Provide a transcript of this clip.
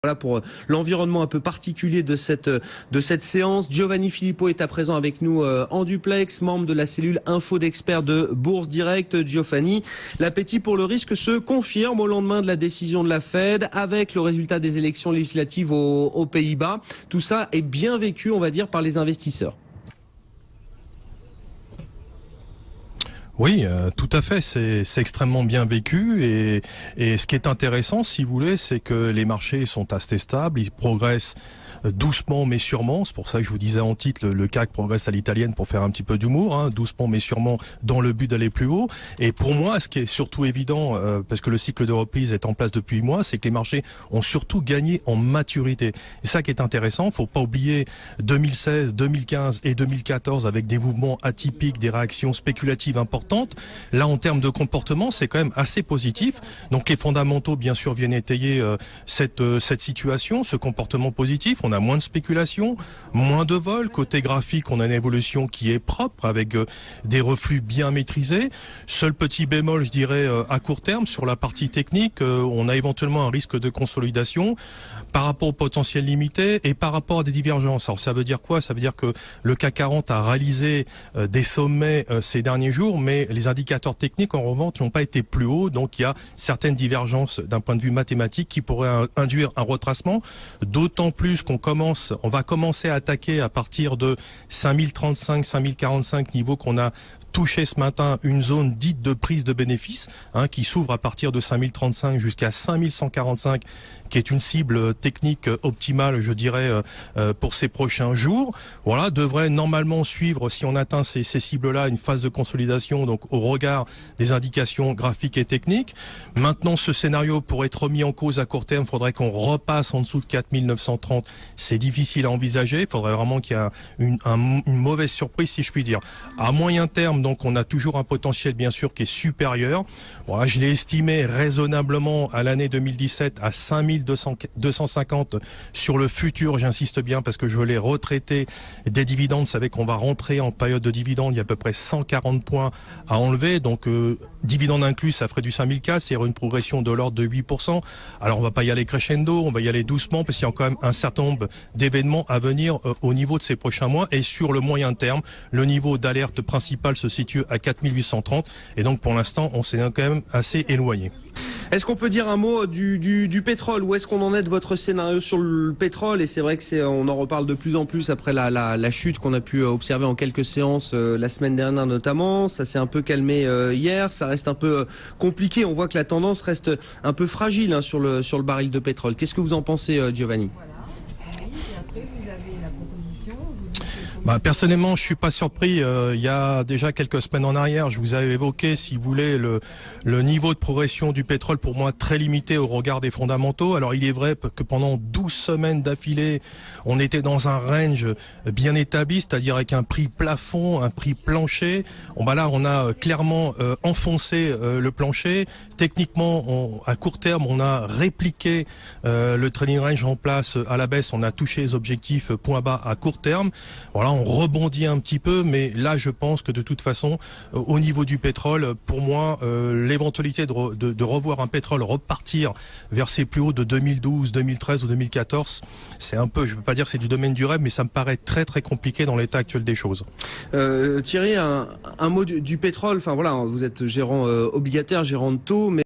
Voilà pour l'environnement un peu particulier de cette séance. Giovanni Filippo est à présent avec nous en duplex, membre de la cellule info d'experts de Bourse Direct. Giovanni, l'appétit pour le risque se confirme au lendemain de la décision de la Fed avec le résultat des élections législatives aux Pays-Bas. Tout ça est bien vécu, on va dire, par les investisseurs. Oui, tout à fait. C'est extrêmement bien vécu et ce qui est intéressant, si vous voulez, c'est que les marchés sont assez stables, ils progressent doucement mais sûrement. C'est pour ça que je vous disais en titre, le CAC progresse à l'italienne pour faire un petit peu d'humour, doucement mais sûrement dans le but d'aller plus haut. Et pour moi, ce qui est surtout évident, parce que le cycle de reprise est en place depuis 8 mois, c'est que les marchés ont surtout gagné en maturité. Et ça qui est intéressant, faut pas oublier 2016, 2015 et 2014 avec des mouvements atypiques, des réactions spéculatives importantes. Là, en termes de comportement, c'est quand même assez positif. Donc les fondamentaux, bien sûr, viennent étayer cette situation, ce comportement positif. On a moins de spéculation, moins de vol. Côté graphique, on a une évolution qui est propre avec des reflux bien maîtrisés. Seul petit bémol, je dirais, à court terme, sur la partie technique, on a éventuellement un risque de consolidation par rapport au potentiel limité et par rapport à des divergences. Alors ça veut dire quoi? Ça veut dire que le CAC 40 a réalisé des sommets ces derniers jours, mais les indicateurs techniques en revanche n'ont pas été plus hauts, donc il y a certaines divergences d'un point de vue mathématique qui pourraient induire un retracement, d'autant plus on va commencer à attaquer à partir de 5035, 5045 niveaux qu'on a touché ce matin, une zone dite de prise de bénéfices qui s'ouvre à partir de 5035 jusqu'à 5145, qui est une cible technique optimale, je dirais, pour ces prochains jours. Voilà, devrait normalement suivre, si on atteint ces cibles-là, une phase de consolidation, donc au regard des indications graphiques et techniques. Maintenant, ce scénario, pour être remis en cause à court terme, il faudrait qu'on repasse en dessous de 4930. C'est difficile à envisager. Il faudrait vraiment qu'il y ait une mauvaise surprise, si je puis dire. À moyen terme, donc, on a toujours un potentiel, bien sûr, qui est supérieur. Voilà, je l'ai estimé raisonnablement à l'année 2017 à 5250 sur le futur. J'insiste bien parce que je veux les retraiter des dividendes. Vous savez qu'on va rentrer en période de dividendes. Il y a à peu près 140 points à enlever. Donc, dividendes inclus, ça ferait du 5000K. C'est une progression de l'ordre de 8%. Alors, on va pas y aller crescendo. On va y aller doucement parce qu'il y a quand même un certain nombre d'événements à venir au niveau de ces prochains mois. Et sur le moyen terme, le niveau d'alerte principal se situe à 4830 et donc pour l'instant on s'est quand même assez éloigné. Est-ce qu'on peut dire un mot du pétrole? Où est-ce qu'on en est de votre scénario sur le pétrole? Et c'est vrai que on en reparle de plus en plus après la chute qu'on a pu observer en quelques séances la semaine dernière notamment. Ça s'est un peu calmé hier, ça reste un peu compliqué. On voit que la tendance reste un peu fragile sur le baril de pétrole. Qu'est-ce que vous en pensez, Giovanni? Personnellement, je suis pas surpris. Il y a déjà quelques semaines en arrière, je vous avais évoqué, si vous voulez, le niveau de progression du pétrole pour moi très limité au regard des fondamentaux. Alors il est vrai que pendant 12 semaines d'affilée, on était dans un range bien établi, c'est-à-dire avec un prix plafond, un prix plancher. Là, on a clairement enfoncé le plancher. Techniquement, à court terme, on a répliqué le trading range en place à la baisse. On a touché les objectifs point bas à court terme. Voilà, on rebondit un petit peu, mais là, je pense que de toute façon, au niveau du pétrole, pour moi, l'éventualité de revoir un pétrole repartir vers ses plus hauts de 2012, 2013 ou 2014, c'est un peu, je ne veux pas dire que c'est du domaine du rêve, mais ça me paraît très très compliqué dans l'état actuel des choses. Thierry, un mot du pétrole. Enfin voilà, vous êtes gérant obligataire, gérant de taux, mais